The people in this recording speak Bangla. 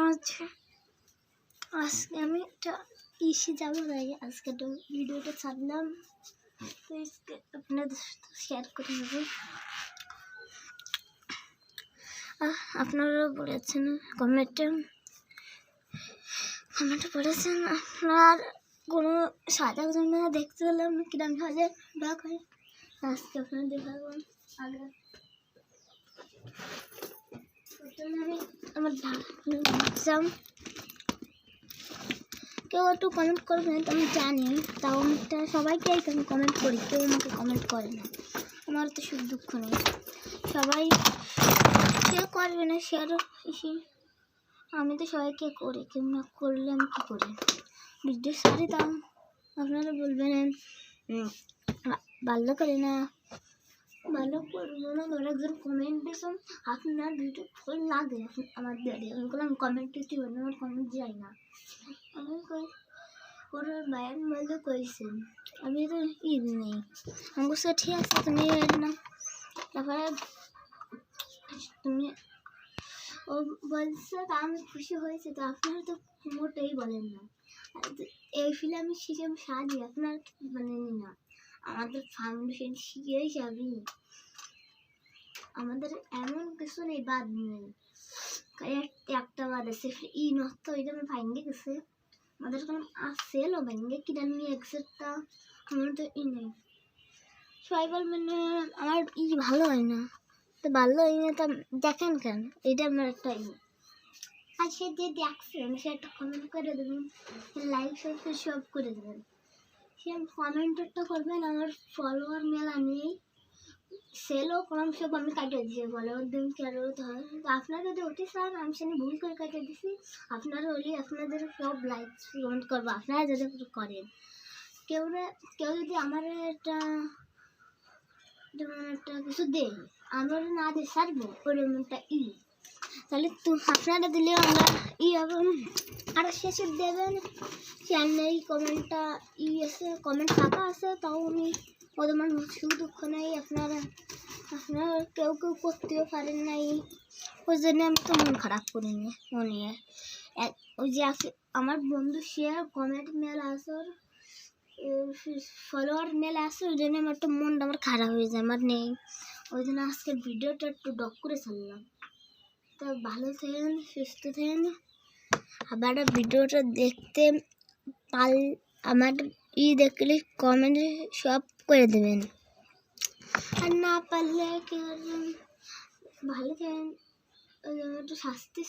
আজকে আমি একটা ইসে যাবো তাই আজকে একটা ভিডিওটা ছাড়লাম, তো আপনাদের সাথে শেয়ার করে নেব। আপনারা বলেছেন কমেন্টে বলেছেন আপনার কোনো সাদা জন্য দেখতে পেলাম কিরম ভাবে বা করে আজকে আপনারা দেখাবো। আগে আমি আমার এক্সাম কেউ একটু কমেন্ট করবে না, তো আমি জানি, তাও একটা সবাইকে আমি কমেন্ট করি, কেউ আমাকে কমেন্ট করে না, আমার তো সুখ দুঃখ নেই। সবাই কেউ করবে না শেয়ার, আমি তো সবাইকে করি, কেউ না করলে আমি কী করি ভিডিও সারি, তাও আপনারা বলবেন ভালো করি না, ভালো করবো না। ধরো একজন কমেন্ট দিয়েছেন আপনার ভিডিও ফুল লাগে আমার দিয়ে, আমি কমেন্ট দিচ্ছি, আমার কমেন্ট যাই না, আমি কই ওরা বায়ান বলতে কইছেন আমি তো ঈদ নেই, আমি বলছি ঠিক আছে তুমি না, তারপরে তুমি ও বলছে তা আমি খুশি হয়েছে, তো আপনারা তো মোটেই বলেন না। এই ফিল্মে শিখে আমি সাজি, আপনার বলেনি না, আমাদের ফাউন্ডেশন শিখেই যাবি, আমাদের এমন কিছু নেই বাদ নেই, একটা বাদ আছে ই নষ্ট ওইটা আমার ভাঙ্গে গেছে, আমাদের কোনো সেলও ভাঙ্গে কিনা নিয়ে একটা আমার তো ই নেই, সবাই বলবেন আমার ই ভালো হয় না, তো ভালো হয় না তা দেখেন কেন, এটা আমার একটা ই। আর সে যে দেখছেন সে একটা কমেন্ট করে দেবেন, লাইক সাবস্ক্রাইব সব করে দেবেন, সে কমেন্টটা করবেন, আমার ফলোয়ার মেলা নেই, সেলও কম সব আমি কাটিয়ে দিয়েছি, ফলোয়ার দিন কেন হয়, তো আপনারা যদি অতি চান আমি সেখানে ভুল করে কাটিয়ে দিচ্ছি, আপনারা হলে আপনাদের সব লাইক কমেন্ট করবো, আপনারা যদি করেন, কেউ যদি আমার একটা যেমন একটা কিছু দেন আমরা না দিয়ে সারবো ওরকম একটা ই, তাহলে তো আপনারা দিলে আমরা ই হবে, আর শেষে দেবেন চ্যানেল কমেন্টটা ই আছে, কমেন্ট ফাঁকা আছে, তাও আমি ওদের আমার সুখ দুঃখ নেই, আপনারা কেউ করতেও পারেন নাই, ওই জন্য আমি তো মন খারাপ করিনি মনে, ওই যে আমার বন্ধু শেয়ার কমেন্ট মেল আসর ফলোয়ার মেলে আসে, ওই জন্য আমার একটু মনটা আমার খারাপ হয়ে যায়, আমার নেই, ওই জন্য আজকের ভিডিওটা একটু ডক করে ছাড়লাম। তো ভালো থাকেন, সুস্থ থাকেন, আবার ভিডিওটা দেখতে আমার দেখলে কমেন্টে সব করে দেবেন, আর না পারলে কি ভালো থাকেন, একটু শাস্তি